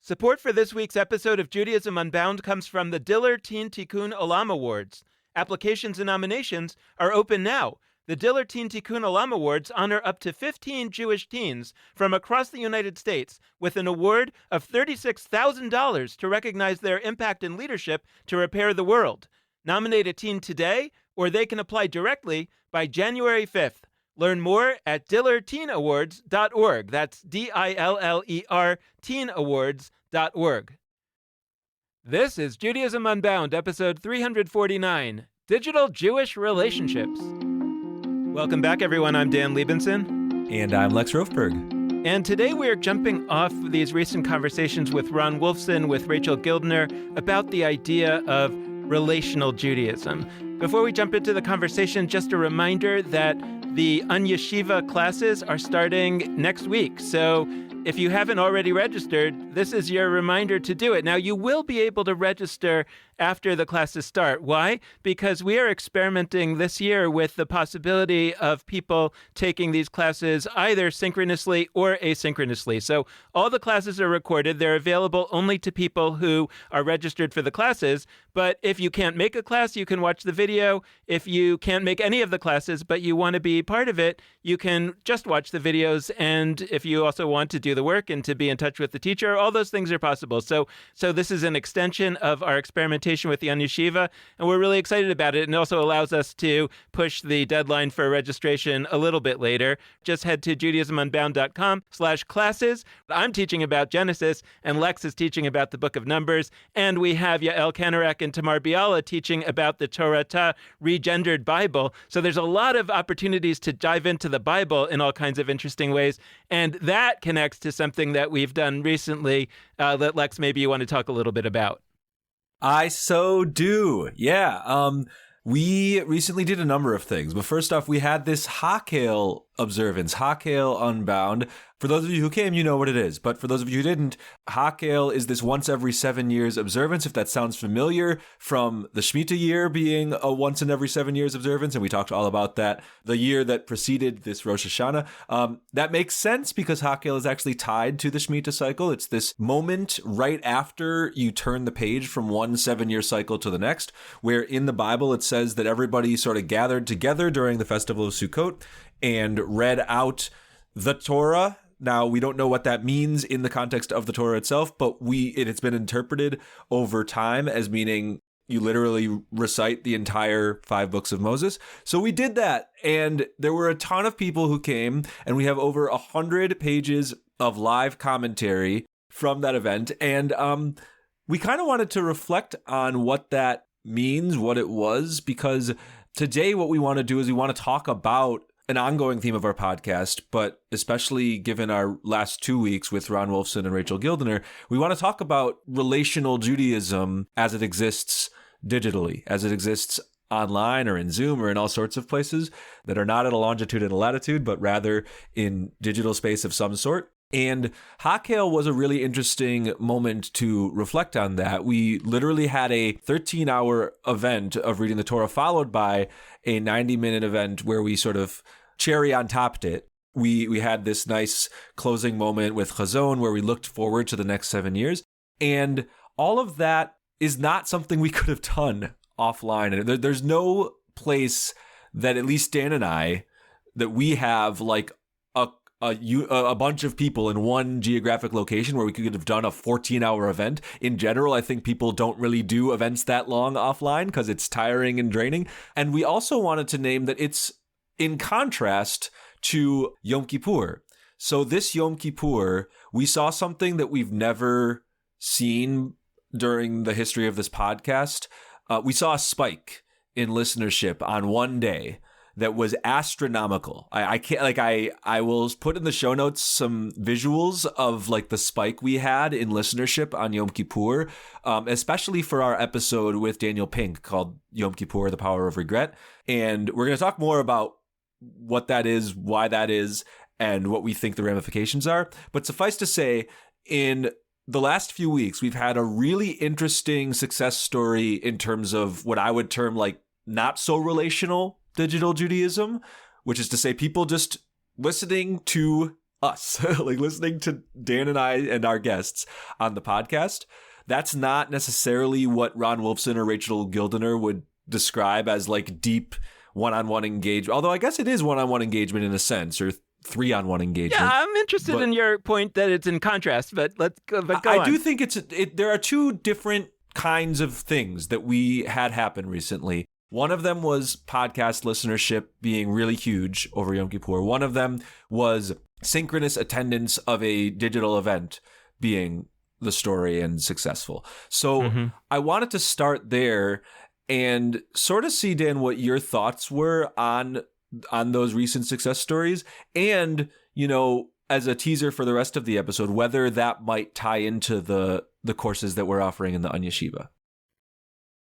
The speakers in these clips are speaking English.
Support for this week's episode of Judaism Unbound comes from the Diller Teen Tikkun Olam Awards. Applications and nominations are open now. The Diller Teen Tikkun Olam Awards honor up to 15 Jewish teens from across the United States with an award of $36,000 to recognize their impact and leadership to repair the world. Nominate a teen today, or they can apply directly by January 5th. Learn more at dillerteenawards.org. That's DILLER teenawards.org. This is Judaism Unbound, episode 349, Digital Jewish Relationships. Welcome back, everyone. I'm Dan Liebenson. And I'm Lex Rofeberg. And today we're jumping off these recent conversations with Ron Wolfson, with Rachel Gildner, about the idea of relational Judaism. Before we jump into the conversation, just a reminder that the Unyeshiva classes are starting next week. So if you haven't already registered, this is your reminder to do it. Now, you will be able to register after the classes start. Why? Because we are experimenting this year with the possibility of people taking these classes either synchronously or asynchronously. So all the classes are recorded. They're available only to people who are registered for the classes. But if you can't make a class, you can watch the video. If you can't make any of the classes, but you want to be part of it, you can just watch the videos. And if you also want to do the work and to be in touch with the teacher, all those things are possible. So this is an extension of our experimentation with the Unyeshiva, and we're really excited about it. And it also allows us to push the deadline for registration a little bit later. Just head to judaismunbound.com/classes. I'm teaching about Genesis, and Lex is teaching about the Book of Numbers. And we have Yael Kanarak and Tamar Biala teaching about the Torah regendered Bible. So there's a lot of opportunities to dive into the Bible in all kinds of interesting ways. And that connects to something that we've done recently that, Lex, maybe you want to talk a little bit about. I so do. Yeah. We recently did a number of things. But first off, we had this Hakhel observance, Hakhel Unbound. For those of you who came, you know what it is. But for those of you who didn't, Hakhel is this once every 7 years observance, if that sounds familiar, from the Shemitah year being a once in every 7 years observance. And we talked all about that, the year that preceded this Rosh Hashanah. That makes sense because Hakhel is actually tied to the Shemitah cycle. It's this moment right after you turn the page from one 7-year cycle to the next, where in the Bible it says that everybody sort of gathered together during the festival of Sukkot and read out the Torah. Now, we don't know what that means in the context of the Torah itself, but it's been interpreted over time as meaning you literally recite the entire 5 books of Moses. So we did that, and there were a ton of people who came, and we have over 100 pages of live commentary from that event. And we kind of wanted to reflect on what that means, what it was, because today what we want to do is we want to talk about an ongoing theme of our podcast, but especially given our last 2 weeks with Ron Wolfson and Rachel Gildner, we want to talk about relational Judaism as it exists digitally, as it exists online or in Zoom or in all sorts of places that are not at a longitude and a latitude, but rather in digital space of some sort. And Hakhel was a really interesting moment to reflect on that. We literally had a 13-hour event of reading the Torah followed by a 90-minute event where we sort of cherry on topped it. We had this nice closing moment with Chazon where we looked forward to the next 7 years. And all of that is not something we could have done offline. And there's no place that at least Dan and I, that we have like a bunch of people in one geographic location where we could have done a 14-hour event. In general, I think people don't really do events that long offline because it's tiring and draining. And we also wanted to name that it's in contrast to Yom Kippur. So this Yom Kippur, we saw something that we've never seen during the history of this podcast. We saw a spike in listenership on one day that was astronomical. I will put in the show notes some visuals of like the spike we had in listenership on Yom Kippur, especially for our episode with Daniel Pink called Yom Kippur, The Power of Regret. And we're going to talk more about what that is, why that is, and what we think the ramifications are. But suffice to say, in the last few weeks, we've had a really interesting success story in terms of what I would term like not so relational digital Judaism, which is to say people just listening to us, like listening to Dan and I and our guests on the podcast. That's not necessarily what Ron Wolfson or Rachel Gildener would describe as like deep one-on-one engagement. Although I guess it is one-on-one engagement in a sense, or three-on-one engagement. Yeah, I'm interested in your point that it's in contrast, but let's go. But go on. I do think there are two different kinds of things that we had happen recently. One of them was podcast listenership being really huge over Yom Kippur. One of them was synchronous attendance of a digital event being the story and successful. So I wanted to start there and sort of see, Dan, what your thoughts were on those recent success stories, and, you know, as a teaser for the rest of the episode, whether that might tie into the courses that we're offering in the Anya Shiva.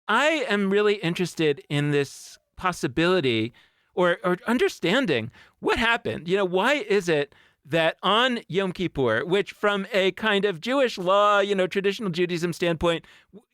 I am really interested in this possibility or understanding what happened. You know, why is it that on Yom Kippur, which from a kind of Jewish law, you know, traditional Judaism standpoint,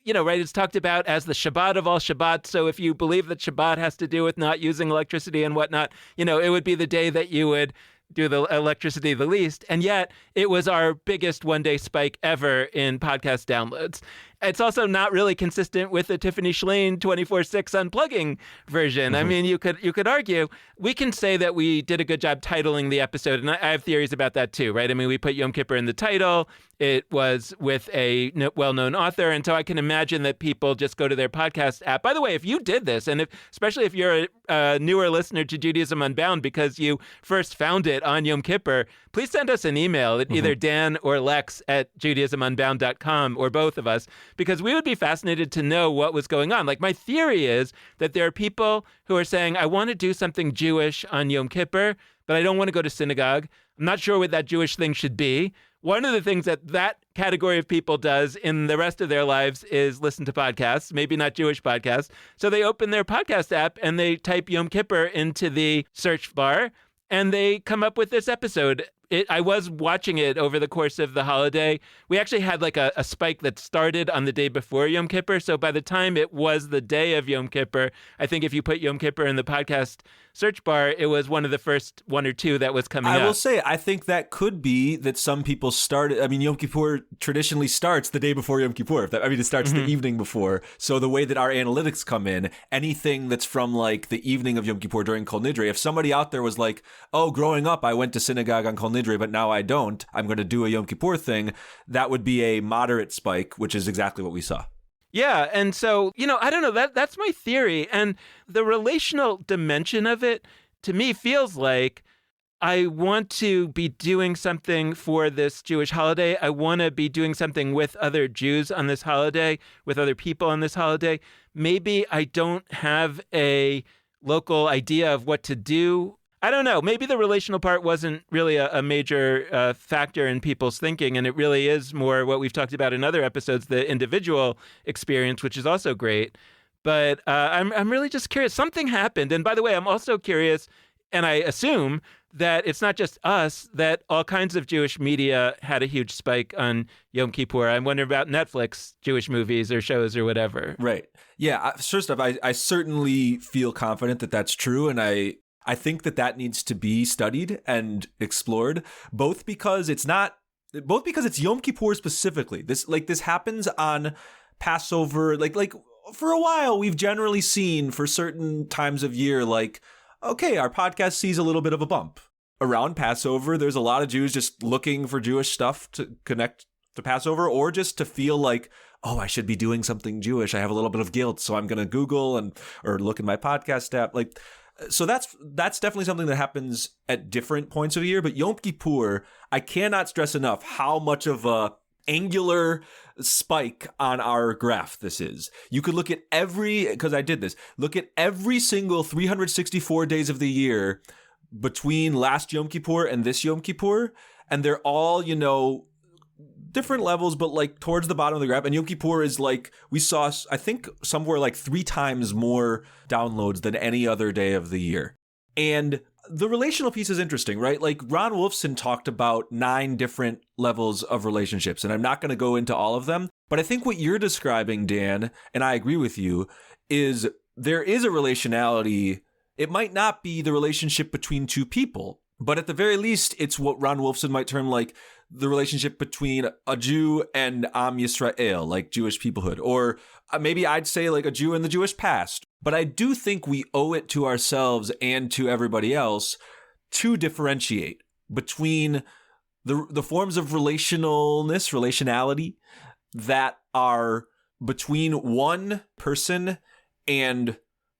you know, right, it's talked about as the Shabbat of all Shabbats. So if you believe that Shabbat has to do with not using electricity and whatnot, you know, it would be the day that you would do the electricity the least. And yet it was our biggest one-day spike ever in podcast downloads. It's also not really consistent with the Tiffany Shlain 24/6 unplugging version. I mean, you could argue, we can say that we did a good job titling the episode, and I have theories about that too, right? I mean, we put Yom Kippur in the title. It was with a well-known author, and so I can imagine that people just go to their podcast app. By the way, if you did this, and especially if you're a newer listener to Judaism Unbound because you first found it on Yom Kippur, please send us an email at either Dan or Lex at JudaismUnbound.com, or both of us, because we would be fascinated to know what was going on. Like, my theory is that there are people who are saying, I want to do something Jewish on Yom Kippur, but I don't want to go to synagogue. I'm not sure what that Jewish thing should be. One of the things that category of people does in the rest of their lives is listen to podcasts, maybe not Jewish podcasts. So they open their podcast app and they type Yom Kippur into the search bar, and they come up with this episode. I was watching it over the course of the holiday. We actually had like a spike that started on the day before Yom Kippur. So by the time it was the day of Yom Kippur, I think if you put Yom Kippur in the podcast search bar, it was one of the first one or two that was coming up. I will say, I think that could be that some people started. I mean, Yom Kippur traditionally starts the day before Yom Kippur. It starts the evening before. So the way that our analytics come in, anything that's from like the evening of Yom Kippur during Kol Nidre, if somebody out there was like, oh, growing up, I went to synagogue on Kol Nidre, but now I don't, I'm going to do a Yom Kippur thing, that would be a moderate spike, which is exactly what we saw. Yeah, and so, you know, I don't know, that's my theory. And the relational dimension of it, to me, feels like I want to be doing something for this Jewish holiday. I want to be doing something with other Jews on this holiday, with other people on this holiday. Maybe I don't have a local idea of what to do. I don't know. Maybe the relational part wasn't really a major factor in people's thinking, and it really is more what we've talked about in other episodes, the individual experience, which is also great. But I'm really just curious. Something happened. And by the way, I'm also curious, and I assume that it's not just us, that all kinds of Jewish media had a huge spike on Yom Kippur. I'm wondering about Netflix Jewish movies or shows or whatever. Right. Yeah. First off, I certainly feel confident that that's true, and I think that needs to be studied and explored, both because it's Yom Kippur specifically. This happens on Passover. Like for a while, we've generally seen for certain times of year, like, okay, our podcast sees a little bit of a bump. Around Passover, there's a lot of Jews just looking for Jewish stuff to connect to Passover, or just to feel like, oh, I should be doing something Jewish. I have a little bit of guilt, so I'm going to Google or look in my podcast app. Like, so that's definitely something that happens at different points of the year. But Yom Kippur, I cannot stress enough how much of a angular spike on our graph this is. You could look at look at every single 364 days of the year between last Yom Kippur and this Yom Kippur, and they're all, you know, different levels, but like towards the bottom of the graph. And Yom Kippur is like, we saw, I think, somewhere like 3 times more downloads than any other day of the year. And the relational piece is interesting, right? Like, Ron Wolfson talked about 9 different levels of relationships, and I'm not going to go into all of them, but I think what you're describing, Dan, and I agree with you, is there is a relationality. It might not be the relationship between two people, But at the very least, it's what Ron Wolfson might term like the relationship between a Jew and Am Yisrael, like Jewish peoplehood. Or maybe I'd say like a Jew in the Jewish past. But I do think we owe it to ourselves and to everybody else to differentiate between the forms of relationality that are between one person and,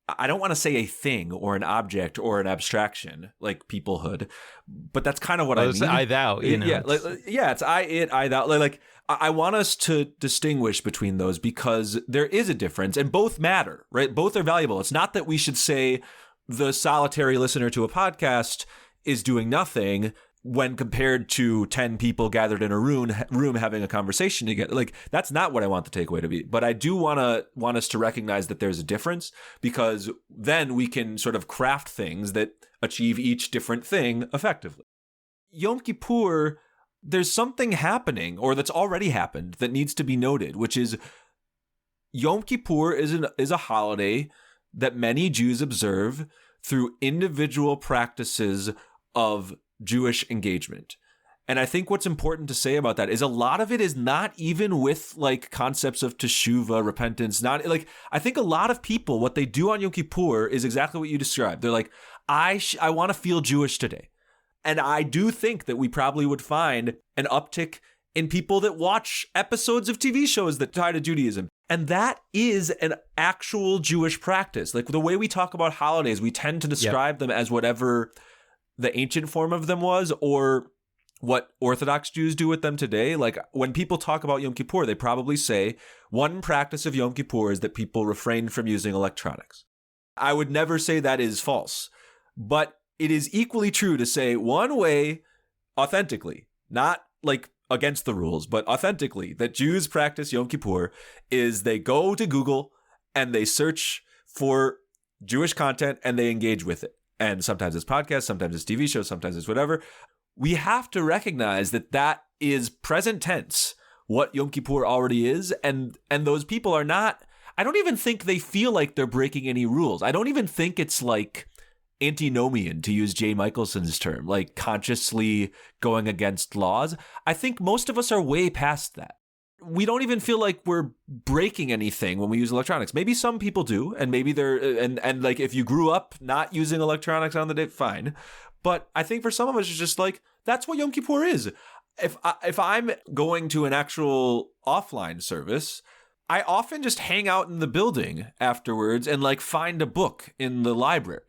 I don't want to say a thing or an object or an abstraction like peoplehood, but that's kind of what I mean. It's I thou, you know. Yeah, it's I, it, I, thou. Like I want us to distinguish between those because there is a difference and both matter, right? Both are valuable. It's not that we should say the solitary listener to a podcast is doing nothing when compared to 10 people gathered in a room having a conversation together. Like, that's not what I want the takeaway to be. But I do want us to recognize that there's a difference, because then we can sort of craft things that achieve each different thing effectively. Yom Kippur, there's something happening, or that's already happened, that needs to be noted, which is Yom Kippur is a holiday that many Jews observe through individual practices of Jewish engagement. And I think what's important to say about that is a lot of it is not even with like concepts of teshuvah, repentance. Not like, I think a lot of people, what they do on Yom Kippur is exactly what you described. They're like, I want to feel Jewish today. And I do think that we probably would find an uptick in people that watch episodes of TV shows that tie to Judaism. And that is an actual Jewish practice. Like the way we talk about holidays, we tend to describe them as whatever the ancient form of them was, or what Orthodox Jews do with them today. Like when people talk about Yom Kippur, they probably say one practice of Yom Kippur is that people refrain from using electronics. I would never say that is false, but it is equally true to say one way authentically, not like against the rules, but authentically, that Jews practice Yom Kippur is they go to Google and they search for Jewish content and they engage with it. And sometimes it's podcasts, sometimes it's TV shows, sometimes it's whatever. We have to recognize that that is present tense, what Yom Kippur already is. And those people are not, I don't even think they feel like they're breaking any rules. I don't even think it's like antinomian, to use Jay Michelson's term, like consciously going against laws. I think most of us are way past that. We don't even feel like we're breaking anything when we use electronics. Maybe some people do, and maybe they're, and like if you grew up not using electronics on the day, fine. But I think for some of us, it's just like, that's what Yom Kippur is. If I'm going to an actual offline service, I often just hang out in the building afterwards and like find a book in the library.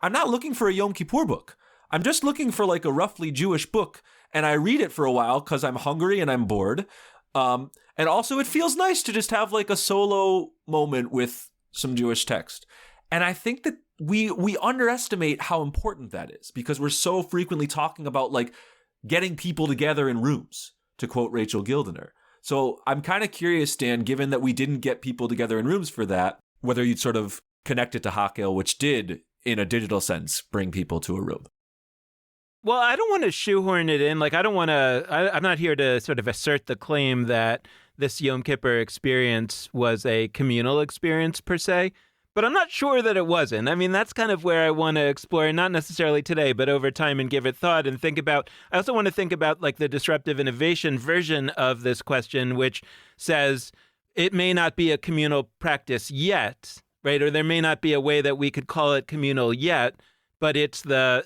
I'm not looking for a Yom Kippur book. I'm just looking for like a roughly Jewish book, and I read it for a while because I'm hungry and I'm bored. And also it feels nice to just have like a solo moment with some Jewish text. And I think that we underestimate how important that is, because we're so frequently talking about like getting people together in rooms, to quote Rachel Gildener. So I'm kind of curious, Dan, given that we didn't get people together in rooms for that, whether you'd sort of connect it to Hakhel, which did, in a digital sense, bring people to a room. Well, I don't want to shoehorn it in. Like, I'm not here to sort of assert the claim that this Yom Kippur experience was a communal experience per se, but I'm not sure that it wasn't. I mean, that's kind of where I want to explore, not necessarily today, but over time, and give it thought and think about. I also want to think about like the disruptive innovation version of this question, which says it may not be a communal practice yet, right? Or there may not be a way that we could call it communal yet, but it's the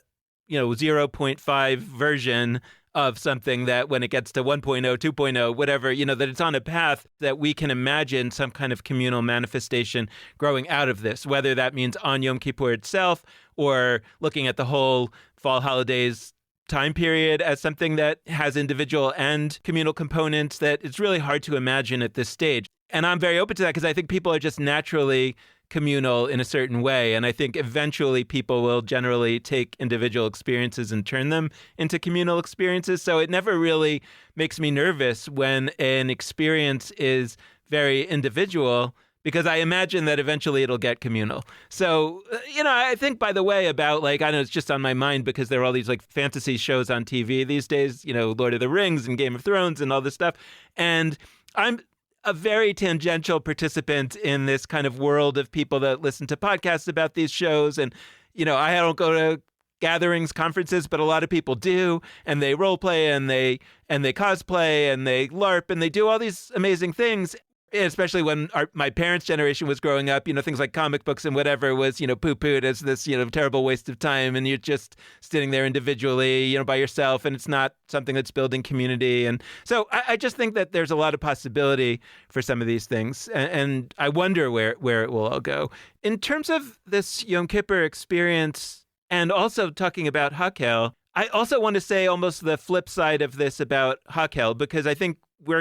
0.5 version of something that when it gets to 1.0, 2.0, whatever, that it's on a path that we can imagine some kind of communal manifestation growing out of this, whether that means on Yom Kippur itself or looking at the whole fall holidays time period as something that has individual and communal components that it's really hard to imagine at this stage. And I'm very open to that because I think people are just naturally communal in a certain way. And I think eventually people will generally take individual experiences and turn them into communal experiences. So it never really makes me nervous when an experience is very individual, because I imagine that eventually it'll get communal. So, I think, by the way, about like, I know it's just on my mind because there are all these like fantasy shows on TV these days, Lord of the Rings and Game of Thrones and all this stuff. And I'm a very tangential participant in this kind of world of people that listen to podcasts about these shows. And, I don't go to gatherings, conferences, but a lot of people do, and they role play and they cosplay and they LARP and they do all these amazing things. Especially when my parents' generation was growing up, things like comic books and whatever was, poo-pooed as this, terrible waste of time. And you're just sitting there individually, by yourself. And it's not something that's building community. And so I just think that there's a lot of possibility for some of these things. And I wonder where it will all go. In terms of this Yom Kippur experience and also talking about Hakhel, I also want to say almost the flip side of this about Hakhel, because I think you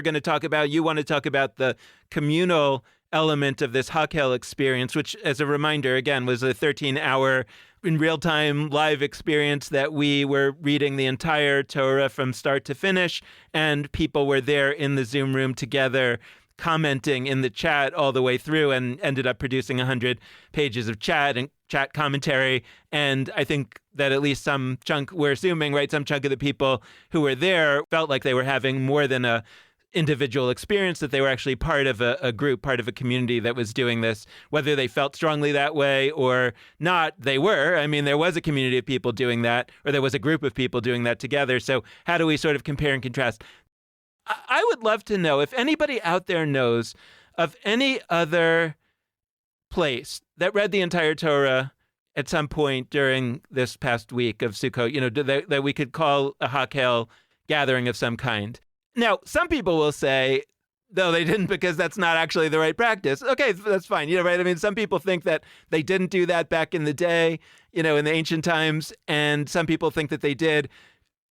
want to talk about the communal element of this Hakhel experience, which, as a reminder, again, was a 13-hour in real-time live experience that we were reading the entire Torah from start to finish, and people were there in the Zoom room together commenting in the chat all the way through, and ended up producing 100 pages of chat and chat commentary. And I think that at least some chunk, we're assuming, right, some chunk of the people who were there felt like they were having more than a individual experience, that they were actually part of a group, part of a community that was doing this. Whether they felt strongly that way or not, they were. I mean, there was a community of people doing that, or there was a group of people doing that together. So how do we sort of compare and contrast? I would love to know if anybody out there knows of any other place that read the entire Torah at some point during this past week of Sukkot, that we could call a Hakhel gathering of some kind. Now, some people will say, no, they didn't, because that's not actually the right practice. Okay, that's fine. Right? I mean, some people think that they didn't do that back in the day, in the ancient times, and some people think that they did.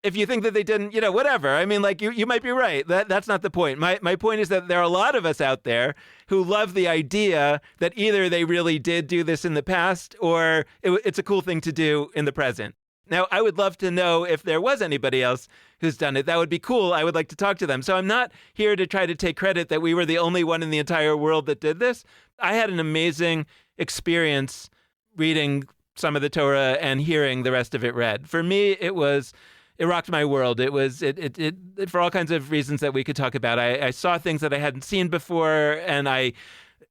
If you think that they didn't, whatever. I mean, like, you might be right. That's not the point. My point is that there are a lot of us out there who love the idea that either they really did do this in the past, or it's a cool thing to do in the present. Now, I would love to know if there was anybody else who's done it. That would be cool. I would like to talk to them. So I'm not here to try to take credit that we were the only one in the entire world that did this. I had an amazing experience reading some of the Torah and hearing the rest of it read. For me, it rocked my world. It for all kinds of reasons that we could talk about. I saw things that I hadn't seen before, and I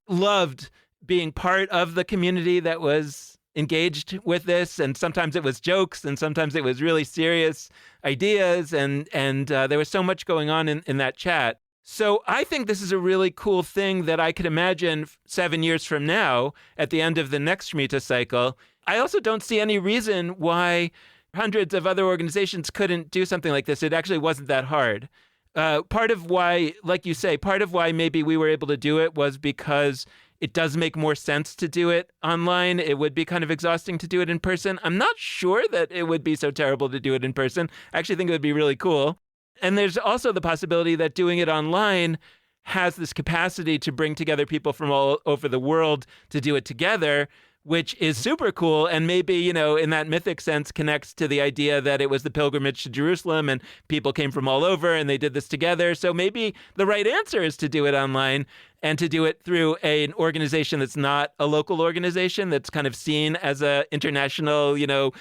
loved being part of the community that was engaged with this. And sometimes it was jokes, and sometimes it was really serious ideas, and there was so much going on in that chat. So I think this is a really cool thing that I could imagine 7 years from now, at the end of the next Shemitah cycle. I also don't see any reason why hundreds of other organizations couldn't do something like this. It actually wasn't that hard. Part of why, like you say, maybe we were able to do it was because it does make more sense to do it online. It would be kind of exhausting to do it in person. I'm not sure that it would be so terrible to do it in person. I actually think it would be really cool. And there's also the possibility that doing it online has this capacity to bring together people from all over the world to do it together, which is super cool, and maybe, in that mythic sense, connects to the idea that it was the pilgrimage to Jerusalem and people came from all over and they did this together. So maybe the right answer is to do it online and to do it through an organization that's not a local organization, that's kind of seen as a international,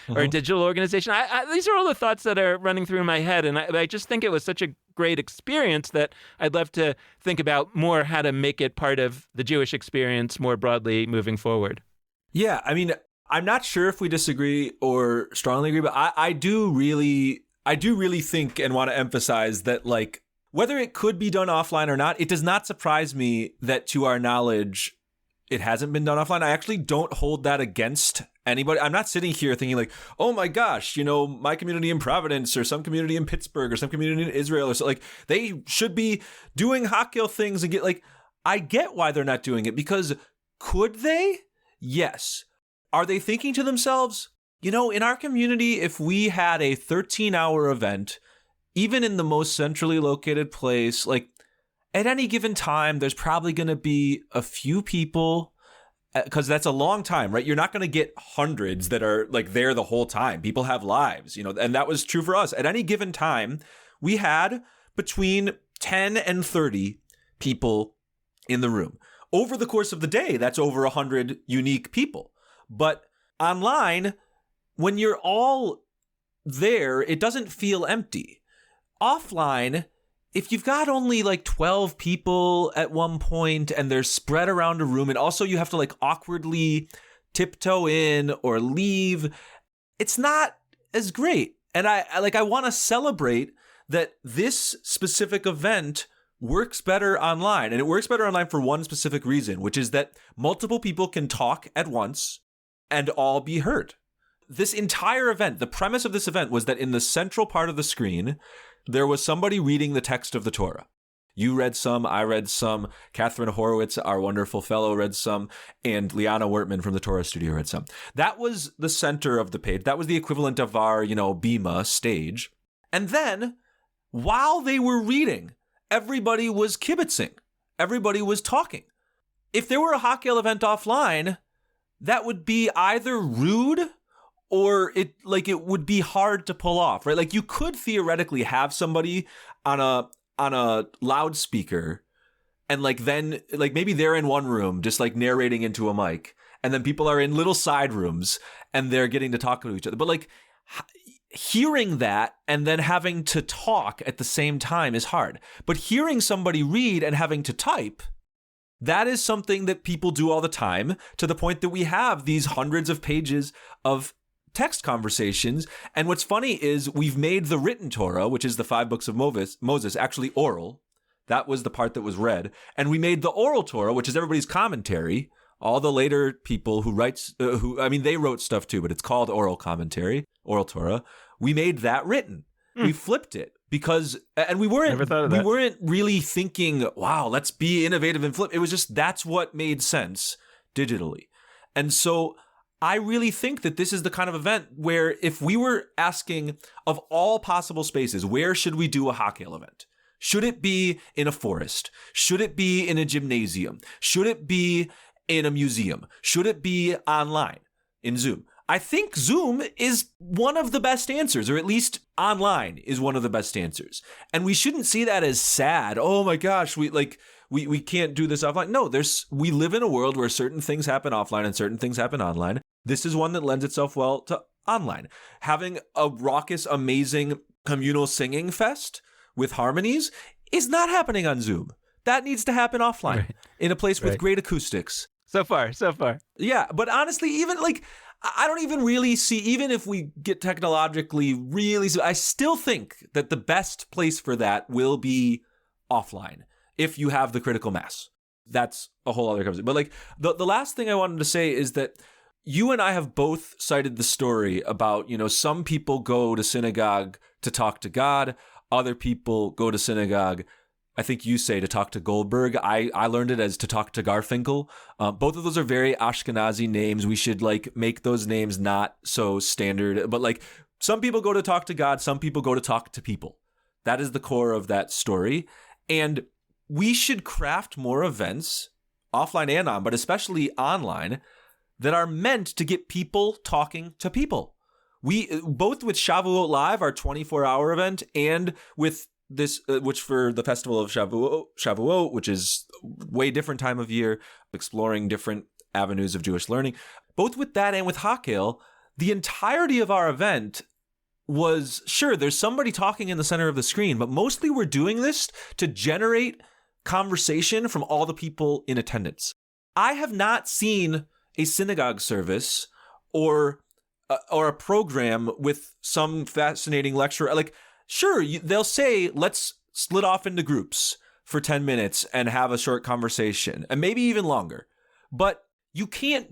or a digital organization. These are all the thoughts that are running through my head, and I just think it was such a great experience that I'd love to think about more how to make it part of the Jewish experience more broadly moving forward. Yeah, I mean, I'm not sure if we disagree or strongly agree, but I do really think and want to emphasize that, like, whether it could be done offline or not, it does not surprise me that, to our knowledge, it hasn't been done offline. I actually don't hold that against anybody. I'm not sitting here thinking like, oh my gosh, my community in Providence or some community in Pittsburgh or some community in Israel or so, like, they should be doing Hakhel things and I get why they're not doing it, because could they? Yes. Are they thinking to themselves, in our community, if we had a 13-hour event, even in the most centrally located place, like, at any given time, there's probably going to be a few people, because that's a long time, right? You're not going to get hundreds that are like there the whole time. People have lives, and that was true for us. At any given time, we had between 10 and 30 people in the room. Over the course of the day, that's over 100 unique people. But online, when you're all there, it doesn't feel empty. Offline, if you've got only like 12 people at one point and they're spread around a room, and also you have to like awkwardly tiptoe in or leave, it's not as great. And I want to celebrate that this specific event works better online. And it works better online for one specific reason, which is that multiple people can talk at once and all be heard. This entire event, the premise of this event was that in the central part of the screen, there was somebody reading the text of the Torah. You read some, I read some, Catherine Horowitz, our wonderful fellow, read some, and Liana Wertman from the Torah Studio read some. That was the center of the page. That was the equivalent of our, Bima stage. And then, while they were reading, everybody was kibitzing. Everybody was talking. If there were a Hakhel event offline, that would be either rude or it would be hard to pull off, right? Like you could theoretically have somebody on a loudspeaker and then maybe they're in one room just narrating into a mic, and then people are in little side rooms and they're getting to talk to each other. But hearing that and then having to talk at the same time is hard. But hearing somebody read and having to type, that is something that people do all the time, to the point that we have these hundreds of pages of text conversations. And what's funny is we've made the written Torah, which is the 5 books of Moses, actually oral. That was the part that was read. And we made the oral Torah, which is everybody's commentary. All the later people who they wrote stuff too, but it's called oral commentary, oral Torah. We made that written. We flipped it because, and we weren't really thinking, wow, let's be innovative and flip. It was just, that's what made sense digitally. And so I really think that this is the kind of event where if we were asking of all possible spaces, where should we do a Hakhel event? Should it be in a forest? Should it be in a gymnasium? Should it be in a museum? Should it be online in Zoom? I think Zoom is one of the best answers, or at least online is one of the best answers. And we shouldn't see that as sad. Oh my gosh, we can't do this offline. No, we live in a world where certain things happen offline and certain things happen online. This is one that lends itself well to online. Having a raucous, amazing communal singing fest with harmonies is not happening on Zoom. That needs to happen offline in a place with great acoustics. So far. Yeah, but honestly, even I don't even really see, even if we get technologically really, I still think that the best place for that will be offline if you have the critical mass. That's a whole other conversation. But the last thing I wanted to say is that you and I have both cited the story about, some people go to synagogue to talk to God. Other people go to synagogue, I think you say, to talk to Goldberg. I learned it as to talk to Garfinkel. Both of those are very Ashkenazi names. We should make those names not so standard. But some people go to talk to God. Some people go to talk to people. That is the core of that story. And we should craft more events, offline and on, but especially online, that are meant to get people talking to people. We both with Shavuot Live, our 24-hour event, and with this, which for the festival of Shavuot, which is way different time of year, exploring different avenues of Jewish learning. Both with that and with Hakhel, the entirety of our event was, sure, there's somebody talking in the center of the screen, but mostly we're doing this to generate conversation from all the people in attendance. I have not seen a synagogue service or a program with some fascinating lecturer. Sure, they'll say, let's split off into groups for 10 minutes and have a short conversation, and maybe even longer. But you can't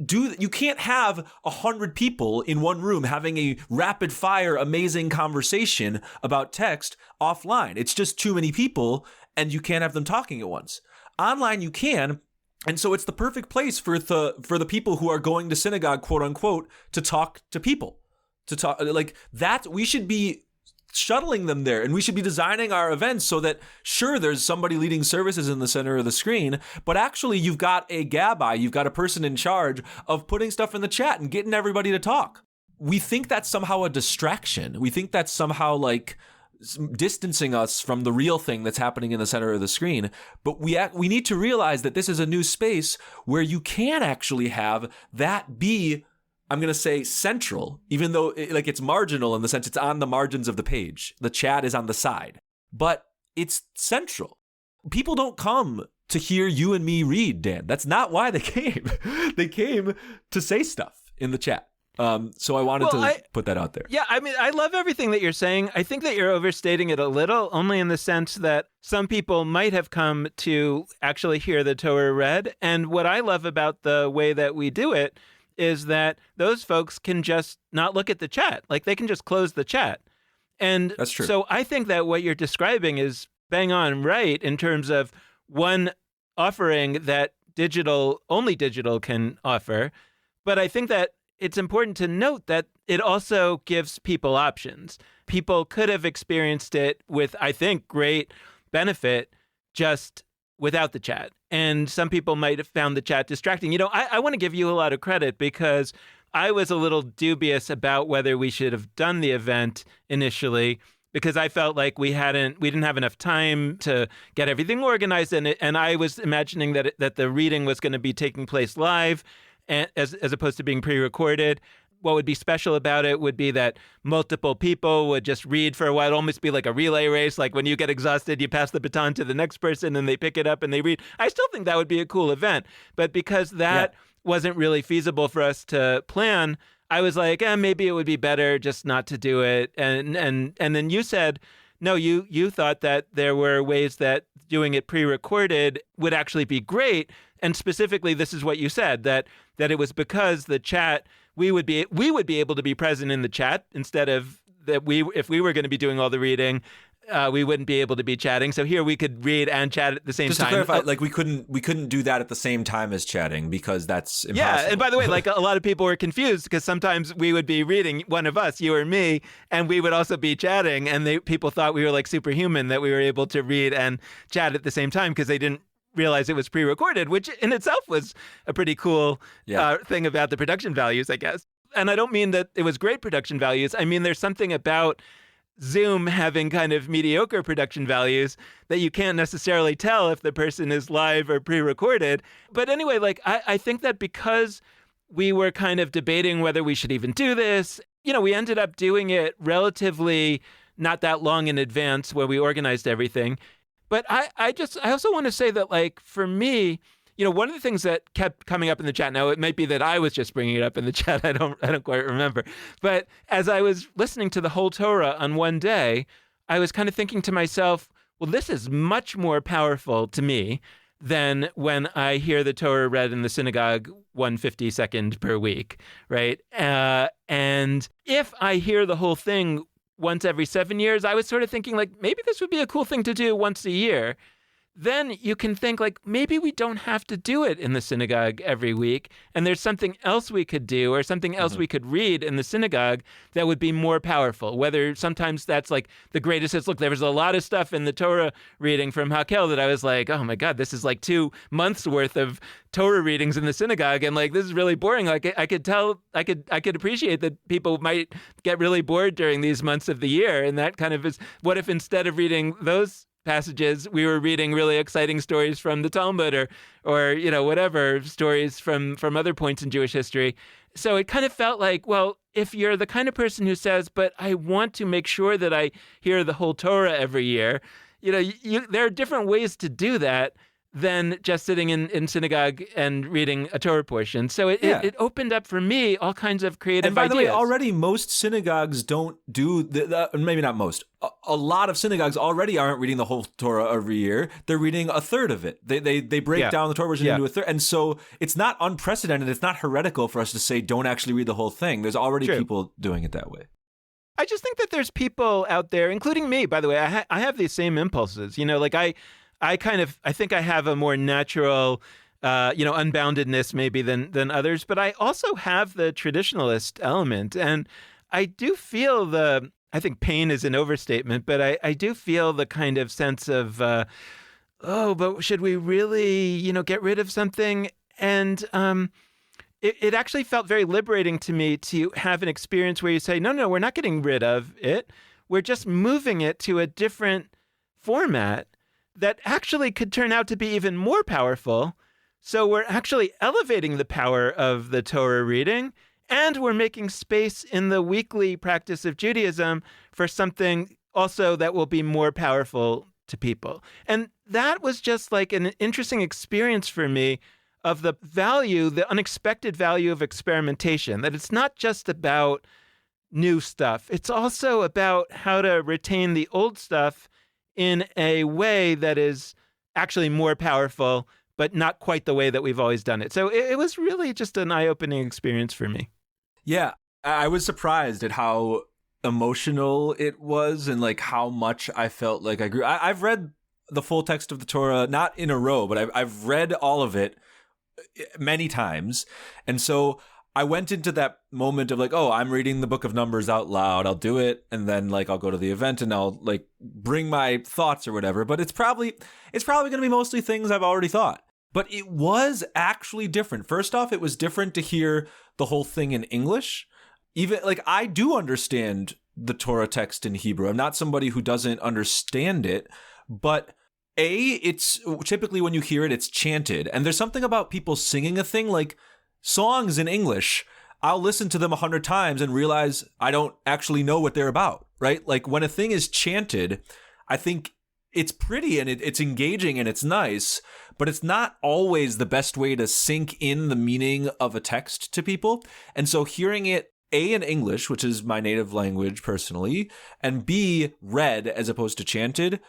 have 100 people in one room having a rapid fire, amazing conversation about text offline. It's just too many people, and you can't have them talking at once. Online, you can. And so it's the perfect place for the people who are going to synagogue, quote unquote, to talk to people, to talk that. We should be shuttling them there, and we should be designing our events so that, sure, there's somebody leading services in the center of the screen, but actually you've got a gabbai, you've got a person in charge of putting stuff in the chat and getting everybody to talk. We think that's somehow a distraction. We think that's somehow distancing us from the real thing that's happening in the center of the screen. But we need to realize that this is a new space where you can actually have that be, I'm going to say, central, even though it's marginal in the sense it's on the margins of the page. The chat is on the side, but it's central. People don't come to hear you and me read, Dan. That's not why they came. They came to say stuff in the chat. So I wanted to put that out there. Yeah, I mean, I love everything that you're saying. I think that you're overstating it a little, only in the sense that some people might have come to actually hear the Torah read. And what I love about the way that we do it is that those folks can just not look at the chat. Like, they can just close the chat. And that's true. So I think that what you're describing is bang on right in terms of one offering that only digital can offer. But I think that it's important to note that it also gives people options. People could have experienced it with, I think, great benefit just without the chat. And some people might have found the chat distracting. You know, I want to give you a lot of credit because I was a little dubious about whether we should have done the event initially, because I felt like we didn't have enough time to get everything organized, and I was imagining that the reading was going to be taking place live, as opposed to being pre-recorded. What would be special about it would be that multiple people would just read for a while. It'd almost be like a relay race. Like when you get exhausted, you pass the baton to the next person and they pick it up and they read. I still think that would be a cool event. But because that wasn't really feasible for us to plan, I was like, maybe it would be better just not to do it. And then you said, no, you thought that there were ways that doing it pre-recorded would actually be great. And specifically, this is what you said, that it was because the chat, we would be able to be present in the chat instead of that if we were going to be doing all the reading, we wouldn't be able to be chatting. So here we could read and chat at the same time. Just to clarify, like we couldn't do that at the same time as chatting because that's impossible. Yeah, and by the way, like a lot of people were confused because sometimes we would be reading, one of us, you or me, and we would also be chatting, and people thought we were like superhuman that we were able to read and chat at the same time because they didn't realize it was pre-recorded, which in itself was a pretty cool thing about the production values, I guess. And I don't mean that it was great production values. I mean, there's something about Zoom having kind of mediocre production values that you can't necessarily tell if the person is live or pre-recorded. But anyway, like I think that because we were kind of debating whether we should even do this, we ended up doing it relatively not that long in advance where we organized everything. But I also want to say that, like, for me, one of the things that kept coming up in the chat, now it might be that I was just bringing it up in the chat, I don't quite remember. But as I was listening to the whole Torah on one day, I was kind of thinking to myself, well, this is much more powerful to me than when I hear the Torah read in the synagogue 1/52nd per week, right? And if I hear the whole thing once every 7 years, I was sort of thinking, like, maybe this would be a cool thing to do once a year. Then you can think, like, maybe we don't have to do it in the synagogue every week, and there's something else we could do or something else we could read in the synagogue that would be more powerful, whether sometimes that's like the greatest hits. Look, there was a lot of stuff in the Torah reading from Hakel that I was like, oh my God, this is like 2 months worth of Torah readings in the synagogue, and like, this is really boring. Like, I could tell, I could appreciate that people might get really bored during these months of the year, and that kind of is, what if instead of reading those passages, we were reading really exciting stories from the Talmud or whatever, stories from other points in Jewish history. So it kind of felt like, well, if you're the kind of person who says, but I want to make sure that I hear the whole Torah every year, there are different ways to do that than just sitting in synagogue and reading a Torah portion. So it opened up for me all kinds of creative ideas. And by the way, already most synagogues don't do, maybe not most, a lot of synagogues already aren't reading the whole Torah every year. They're reading a third of it. They break down the Torah version into a third. And so it's not unprecedented. It's not heretical for us to say, don't actually read the whole thing. There's already people doing it that way. I just think that there's people out there, including me, by the way, I have these same impulses. Like I think I have a more natural, unboundedness maybe than others, but I also have the traditionalist element. And I do feel I think pain is an overstatement, but I do feel the kind of sense of, but should we really, get rid of something? And it actually felt very liberating to me to have an experience where you say, no, we're not getting rid of it. We're just moving it to a different format that actually could turn out to be even more powerful. So we're actually elevating the power of the Torah reading, and we're making space in the weekly practice of Judaism for something also that will be more powerful to people. And that was just like an interesting experience for me of the value, the unexpected value of experimentation, that it's not just about new stuff. It's also about how to retain the old stuff in a way that is actually more powerful, but not quite the way that we've always done it. So it was really just an eye-opening experience for me. Yeah, I was surprised at how emotional it was and like how much I felt like I grew. I've read the full text of the Torah, not in a row, but I've read all of it many times. And so I went into that moment of like, oh, I'm reading the book of Numbers out loud. I'll do it. And then like, I'll go to the event and I'll like bring my thoughts or whatever. But it's probably going to be mostly things I've already thought. But it was actually different. First off, it was different to hear the whole thing in English. Even like, I do understand the Torah text in Hebrew. I'm not somebody who doesn't understand it, but it's typically when you hear it, it's chanted. And there's something about people singing a thing, like songs in English. I'll listen to them 100 times and realize I don't actually know what they're about, right? Like when a thing is chanted, I think it's pretty and it's engaging and it's nice, but it's not always the best way to sink in the meaning of a text to people. And so hearing it A, in English, which is my native language personally, and B, read as opposed to chanted,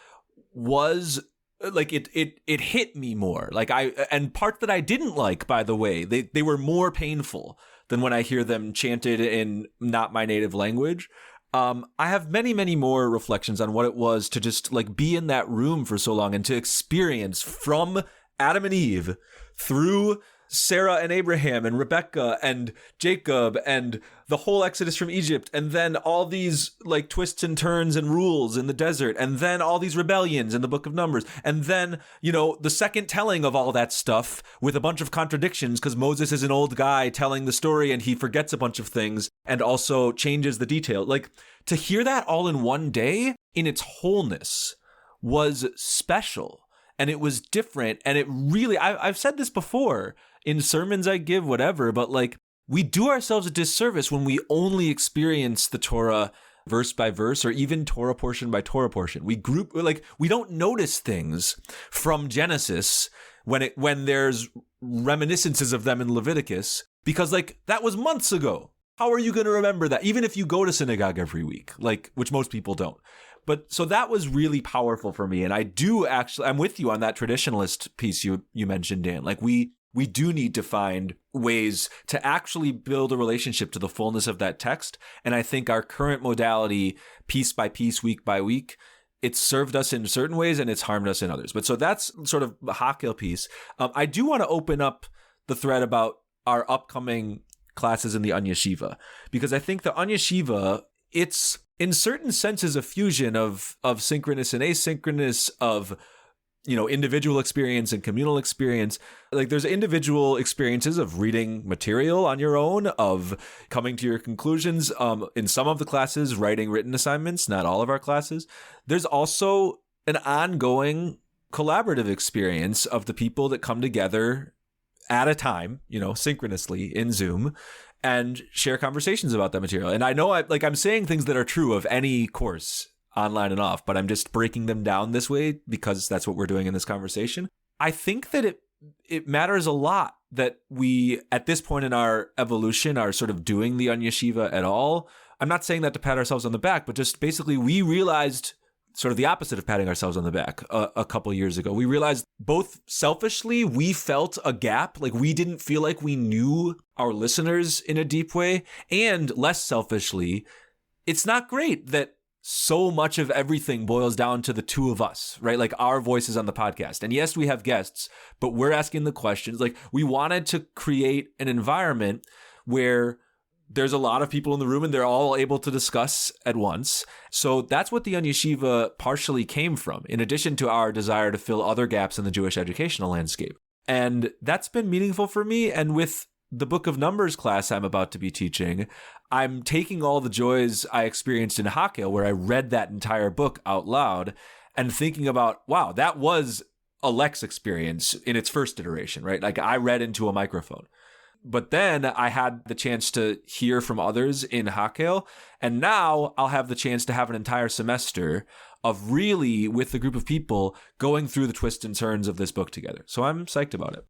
was like it hit me more. Like and parts that I didn't like, by the way, they were more painful than when I hear them chanted in not my native language. I have many, many more reflections on what it was to just like be in that room for so long and to experience from Adam and Eve through Sarah and Abraham and Rebecca and Jacob and the whole Exodus from Egypt, and then all these like twists and turns and rules in the desert, and then all these rebellions in the book of Numbers, and then, you know, the second telling of all that stuff with a bunch of contradictions because Moses is an old guy telling the story and he forgets a bunch of things and also changes the detail. Like to hear that all in one day in its wholeness was special. And it was different. And it really, I've said this before in sermons I give, whatever, but like we do ourselves a disservice when we only experience the Torah verse by verse or even Torah portion by Torah portion. We don't notice things from Genesis when there's reminiscences of them in Leviticus because like that was months ago. How are you going to remember that? Even if you go to synagogue every week, like which most people don't. But so that was really powerful for me. And I do actually, I'm with you on that traditionalist piece you mentioned, Dan. Like we do need to find ways to actually build a relationship to the fullness of that text. And I think our current modality, piece by piece, week by week, it's served us in certain ways and it's harmed us in others. But so that's sort of the Hakhel piece. I do want to open up the thread about our upcoming classes in the Anya Shiva, because I think the Anya Shiva, it's in certain senses a fusion of synchronous and asynchronous, of, you know, individual experience and communal experience. Like there's individual experiences of reading material on your own, of coming to your conclusions. In some of the classes, writing written assignments, not all of our classes. There's also an ongoing collaborative experience of the people that come together at a time, you know, synchronously in Zoom and share conversations about that material. And I know I'm saying things that are true of any course online and off, but I'm just breaking them down this way because that's what we're doing in this conversation. I think that it matters a lot that we, at this point in our evolution, are sort of doing the Anya Shiva at all. I'm not saying that to pat ourselves on the back, but just basically we realized sort of the opposite of patting ourselves on the back a couple years ago. We realized both selfishly, we felt a gap, like we didn't feel like we knew our listeners in a deep way, and less selfishly, it's not great that so much of everything boils down to the two of us, right? Like our voices on the podcast. And yes, we have guests, but we're asking the questions. Like we wanted to create an environment where there's a lot of people in the room and they're all able to discuss at once. So that's what the Anya Shiva partially came from, in addition to our desire to fill other gaps in the Jewish educational landscape. And that's been meaningful for me. And with the Book of Numbers class I'm about to be teaching, I'm taking all the joys I experienced in Hakhel, where I read that entire book out loud, and thinking about, wow, that was a Lex experience in its first iteration, right? Like I read into a microphone. But then I had the chance to hear from others in Hakhel, and now I'll have the chance to have an entire semester of really, with a group of people, going through the twists and turns of this book together. So I'm psyched about it.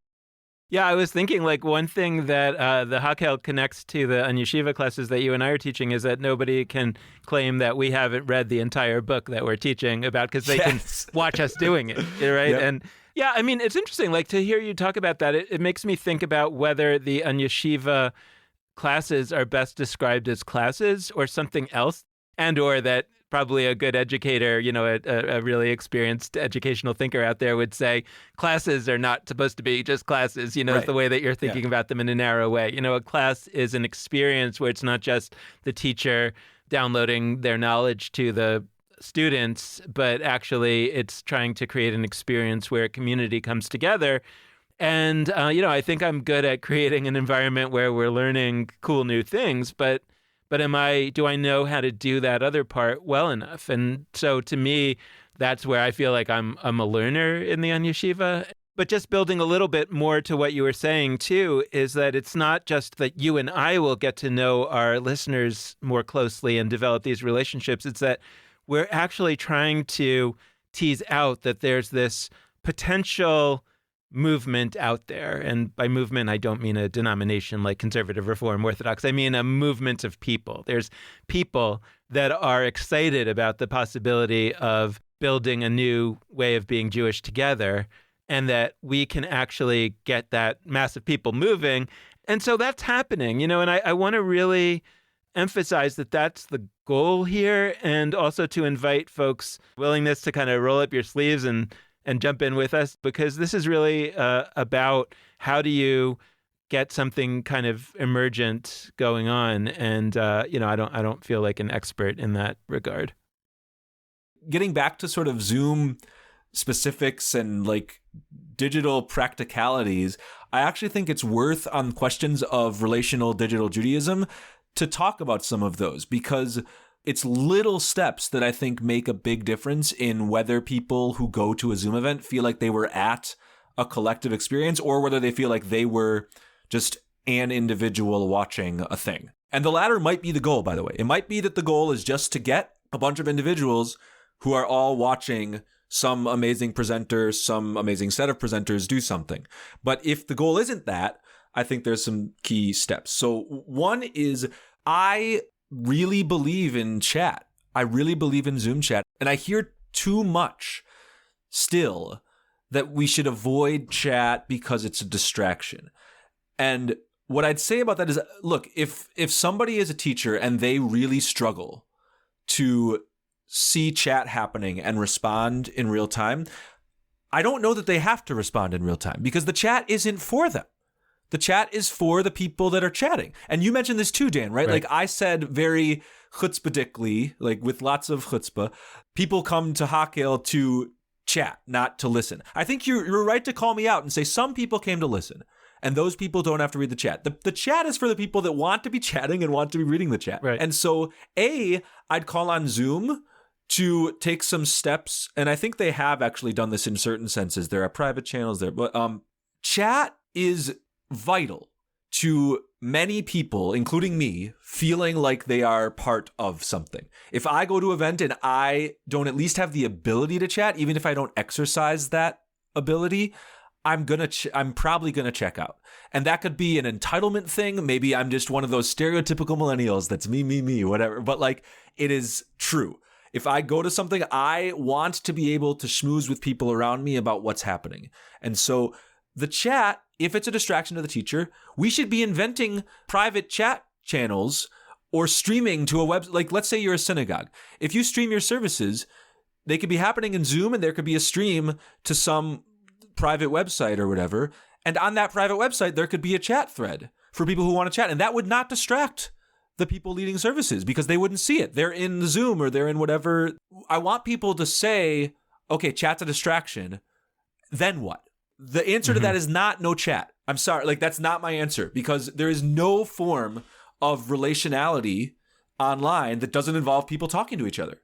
Yeah, I was thinking like one thing that the Hakel connects to the Anyeshiva classes that you and I are teaching is that nobody can claim that we haven't read the entire book that we're teaching about because they Yes. can watch us doing it, right? Yep. And yeah, I mean, it's interesting. Like to hear you talk about that, it makes me think about whether the Anyeshiva classes are best described as classes or something else, and or that probably a good educator, a really experienced educational thinker out there would say classes are not supposed to be just classes, Right. it's the way that you're thinking about them in a narrow way. A class is an experience where it's not just the teacher downloading their knowledge to the students, but actually it's trying to create an experience where a community comes together. And, I think I'm good at creating an environment where we're learning cool new things, but do I know how to do that other part well enough? And so to me, that's where I feel like I'm a learner in the Anyeshiva. But just building a little bit more to what you were saying too, is that it's not just that you and I will get to know our listeners more closely and develop these relationships. It's that we're actually trying to tease out that there's this potential movement out there. And by movement, I don't mean a denomination like conservative, reform, orthodox. I mean a movement of people. There's people that are excited about the possibility of building a new way of being Jewish together, and that we can actually get that mass of people moving. And so that's happening, and I want to really emphasize that that's the goal here, and also to invite folks' willingness to kind of roll up your sleeves and jump in with us, because this is really about how do you get something kind of emergent going on. And, I don't feel like an expert in that regard. Getting back to sort of Zoom specifics and like digital practicalities, I actually think it's worth on questions of relational digital Judaism to talk about some of those, because it's little steps that I think make a big difference in whether people who go to a Zoom event feel like they were at a collective experience or whether they feel like they were just an individual watching a thing. And the latter might be the goal, by the way. It might be that the goal is just to get a bunch of individuals who are all watching some amazing presenter, some amazing set of presenters do something. But if the goal isn't that, I think there's some key steps. So one is I really believe in chat. I really believe in Zoom chat. And I hear too much still that we should avoid chat because it's a distraction. And what I'd say about that is, look, if somebody is a teacher and they really struggle to see chat happening and respond in real time, I don't know that they have to respond in real time because the chat isn't for them. The chat is for the people that are chatting. And you mentioned this too, Dan, right? Like I said very chutzpahically, like with lots of chutzpah, people come to Hakel to chat, not to listen. I think you're right to call me out and say some people came to listen, and those people don't have to read the chat. The chat is for the people that want to be chatting and want to be reading the chat. Right. And so I'd call on Zoom to take some steps, and I think they have actually done this in certain senses. There are private channels there, but chat is vital to many people, including me, feeling like they are part of something. If I go to an event and I don't at least have the ability to chat, even if I don't exercise that ability, I'm probably gonna check out. And that could be an entitlement thing. Maybe I'm just one of those stereotypical millennials that's me, whatever. But like, it is true. If I go to something, I want to be able to schmooze with people around me about what's happening. And so the chat, if it's a distraction to the teacher, we should be inventing private chat channels or streaming to a web. Like, let's say you're a synagogue. If you stream your services, they could be happening in Zoom and there could be a stream to some private website or whatever. And on that private website, there could be a chat thread for people who want to chat. And that would not distract the people leading services because they wouldn't see it. They're in the Zoom or they're in whatever. I want people to say, okay, chat's a distraction. Then what? The answer to that is not no chat. I'm sorry. Like, that's not my answer because there is no form of relationality online that doesn't involve people talking to each other.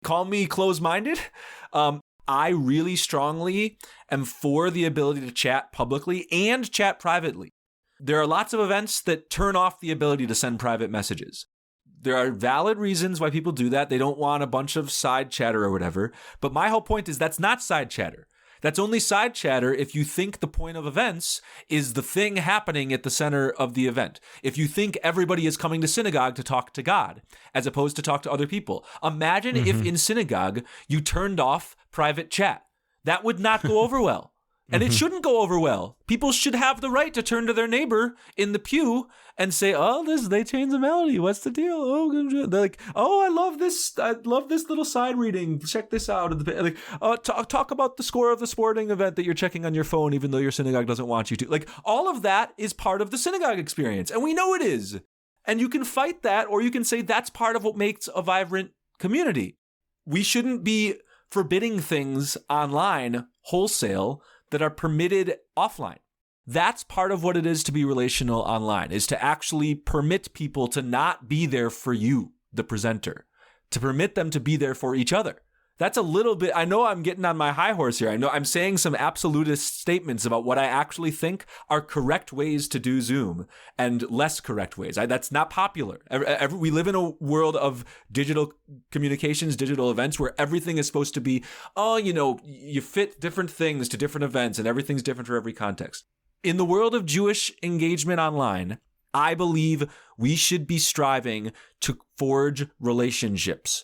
Call me closed-minded. I really strongly am for the ability to chat publicly and chat privately. There are lots of events that turn off the ability to send private messages. There are valid reasons why people do that. They don't want a bunch of side chatter or whatever. But my whole point is that's not side chatter. That's only side chatter if you think the point of events is the thing happening at the center of the event. If you think everybody is coming to synagogue to talk to God, as opposed to talk to other people. Imagine if in synagogue you turned off private chat. That would not go over well. And it shouldn't go over well. People should have the right to turn to their neighbor in the pew and say, "Oh, they changed the melody. What's the deal?" Oh, they're like, "Oh, I love this little side reading. Check this out." Like, talk about the score of the sporting event that you're checking on your phone, even though your synagogue doesn't want you to. Like, all of that is part of the synagogue experience, and we know it is. And you can fight that, or you can say that's part of what makes a vibrant community. We shouldn't be forbidding things online wholesale that are permitted offline. That's part of what it is to be relational online, is to actually permit people to not be there for you, the presenter, to permit them to be there for each other. That's a little bit, I know I'm getting on my high horse here. I know I'm saying some absolutist statements about what I actually think are correct ways to do Zoom and less correct ways. That's not popular. We live in a world of digital communications, digital events, where everything is supposed to be, you fit different things to different events and everything's different for every context. In the world of Jewish engagement online, I believe we should be striving to forge relationships.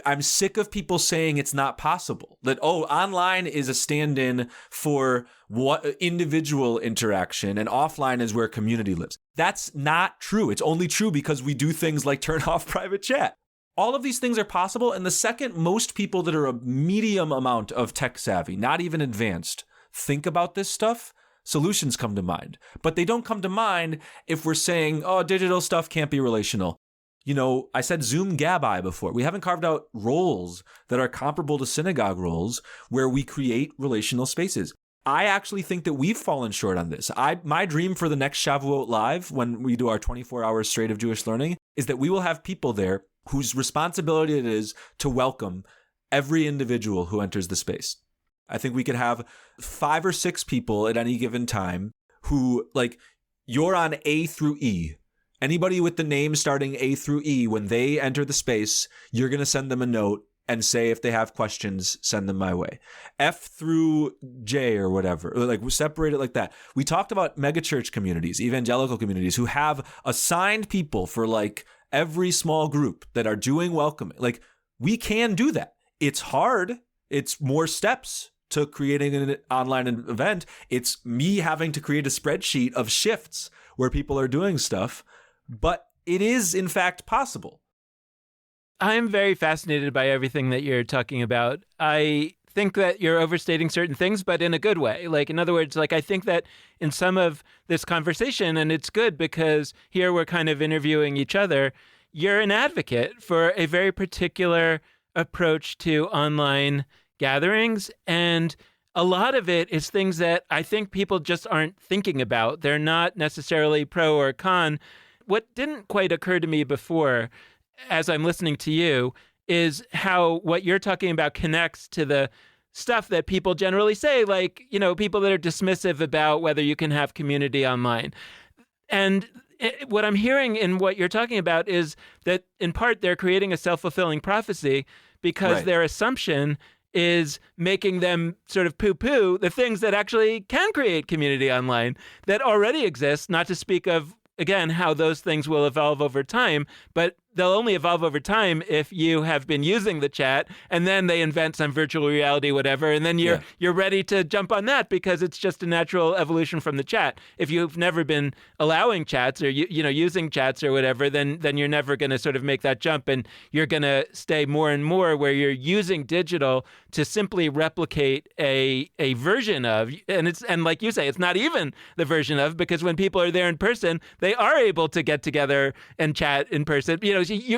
I'm sick of people saying it's not possible, that, online is a stand-in for what individual interaction and offline is where community lives. That's not true. It's only true because we do things like turn off private chat. All of these things are possible. And the second most people that are a medium amount of tech savvy, not even advanced, think about this stuff, solutions come to mind. But they don't come to mind if we're saying, digital stuff can't be relational. I said Zoom Gabai before. We haven't carved out roles that are comparable to synagogue roles where we create relational spaces. I actually think that we've fallen short on this. My dream for the next Shavuot Live, when we do our 24 hours straight of Jewish learning, is that we will have people there whose responsibility it is to welcome every individual who enters the space. I think we could have 5 or 6 people at any given time who, like, you're on A through E. Anybody with the name starting A through E, when they enter the space, you're going to send them a note and say, if they have questions, send them my way. F through J or whatever, like we separate it like that. We talked about megachurch communities, evangelical communities who have assigned people for like every small group that are doing welcoming. Like, we can do that. It's hard. It's more steps to creating an online event. It's me having to create a spreadsheet of shifts where people are doing stuff. But it is, in fact, possible. I'm very fascinated by everything that you're talking about. I think that you're overstating certain things, but in a good way. Like, in other words, like, I think that in some of this conversation, and it's good because here we're kind of interviewing each other, you're an advocate for a very particular approach to online gatherings. And a lot of it is things that I think people just aren't thinking about. They're not necessarily pro or con. What didn't quite occur to me before, as I'm listening to you, is how what you're talking about connects to the stuff that people generally say, like, people that are dismissive about whether you can have community online. And what I'm hearing in what you're talking about is that, in part, they're creating a self-fulfilling prophecy because their assumption is making them sort of poo-poo the things that actually can create community online that already exist, not to speak of, again, how those things will evolve over time, but they'll only evolve over time if you have been using the chat and then they invent some virtual reality, whatever, and then you're ready to jump on that because it's just a natural evolution from the chat. If you've never been allowing chats or using chats or whatever, then you're never going to sort of make that jump, and you're going to stay more and more where you're using digital to simply replicate a version of, and like you say, it's not even the version of, because when people are there in person, they are able to get together and chat in person.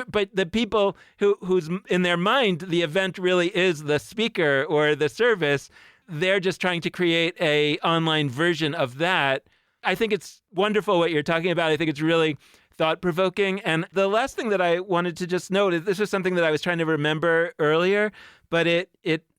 But the people who's in their mind, the event really is the speaker or the service. They're just trying to create a online version of that. I think it's wonderful what you're talking about. I think it's really thought-provoking. And the last thing that I wanted to just note is this was something that I was trying to remember earlier, but it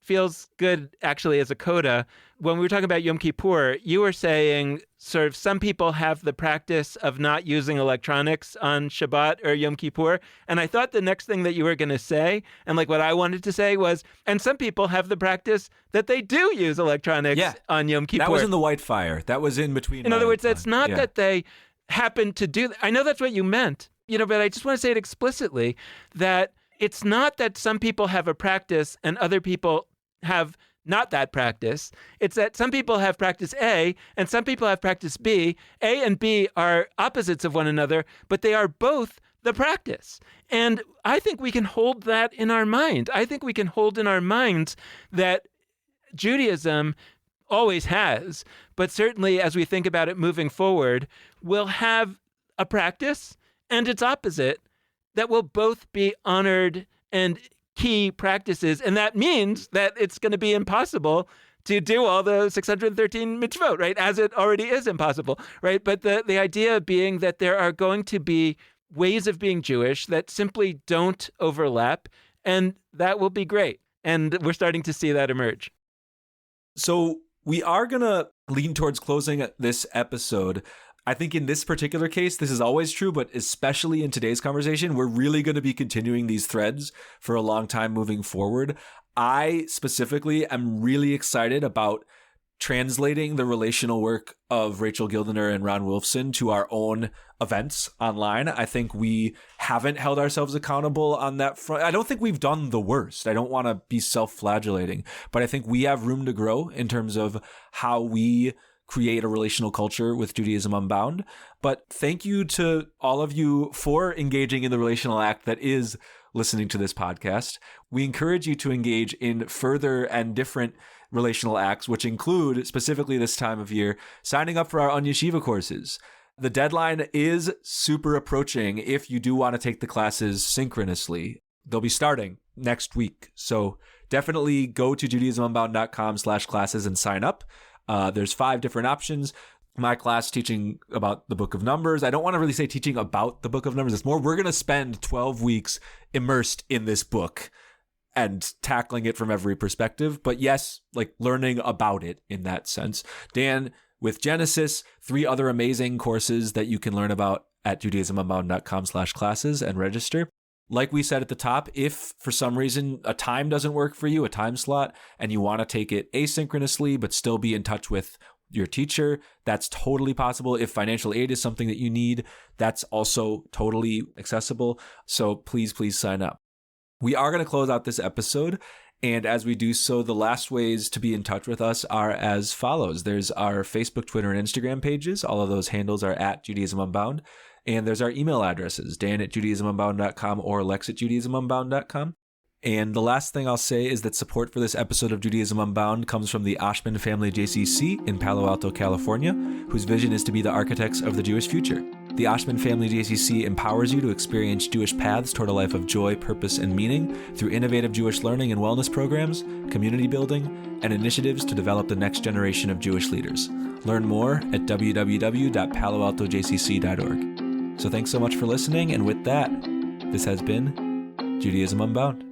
feels good actually as a coda. When we were talking about Yom Kippur, you were saying sort of some people have the practice of not using electronics on Shabbat or Yom Kippur. And I thought the next thing that you were going to say, and like what I wanted to say was, and some people have the practice that they do use electronics on Yom Kippur. That was in the White Fire. That was in between. In other words, it's not that they happen to do that. I know that's what you meant, but I just want to say it explicitly, that it's not that some people have a practice and other people have not that practice. It's that some people have practice A and some people have practice B. A and B are opposites of one another, but they are both the practice. And I think we can hold that in our mind. I think we can hold in our minds that Judaism always has, but certainly as we think about it moving forward, will have a practice and its opposite that will both be honored and key practices, and that means that it's going to be impossible to do all the 613 mitzvot, right? As it already is impossible, right? But the idea being that there are going to be ways of being Jewish that simply don't overlap, and that will be great. And we're starting to see that emerge. So we are going to lean towards closing this episode. I think in this particular case, this is always true, but especially in today's conversation, we're really going to be continuing these threads for a long time moving forward. I specifically am really excited about translating the relational work of Rachel Gildener and Ron Wolfson to our own events online. I think we haven't held ourselves accountable on that front. I don't think we've done the worst. I don't want to be self-flagellating, but I think we have room to grow in terms of how we create a relational culture with Judaism Unbound. But thank you to all of you for engaging in the relational act that is listening to this podcast. We encourage you to engage in further and different relational acts, which include, specifically this time of year, signing up for our On Yeshiva courses. The deadline is super approaching if you do want to take the classes synchronously. They'll be starting next week. So definitely go to judaismunbound.com/classes and sign up. There's 5 different options. My class teaching about the Book of Numbers. I don't want to really say teaching about the Book of Numbers. It's more, we're going to spend 12 weeks immersed in this book and tackling it from every perspective. But yes, like learning about it in that sense. Dan with Genesis, 3 other amazing courses that you can learn about at judaismunbound.com/classes and register. Like we said at the top, if for some reason a time doesn't work for you, a time slot, and you want to take it asynchronously but still be in touch with your teacher, that's totally possible. If financial aid is something that you need, that's also totally accessible. So please sign up. We are going to close out this episode. And as we do so, the last ways to be in touch with us are as follows. There's our Facebook, Twitter, and Instagram pages. All of those handles are at Judaism Unbound. And there's our email addresses, dan@judaismunbound.com or lex@judaismunbound.com. And the last thing I'll say is that support for this episode of Judaism Unbound comes from the Oshman Family JCC in Palo Alto, California, whose vision is to be the architects of the Jewish future. The Oshman Family JCC empowers you to experience Jewish paths toward a life of joy, purpose, and meaning through innovative Jewish learning and wellness programs, community building, and initiatives to develop the next generation of Jewish leaders. Learn more at www.paloaltojcc.org. So thanks so much for listening, and with that, this has been Judaism Unbound.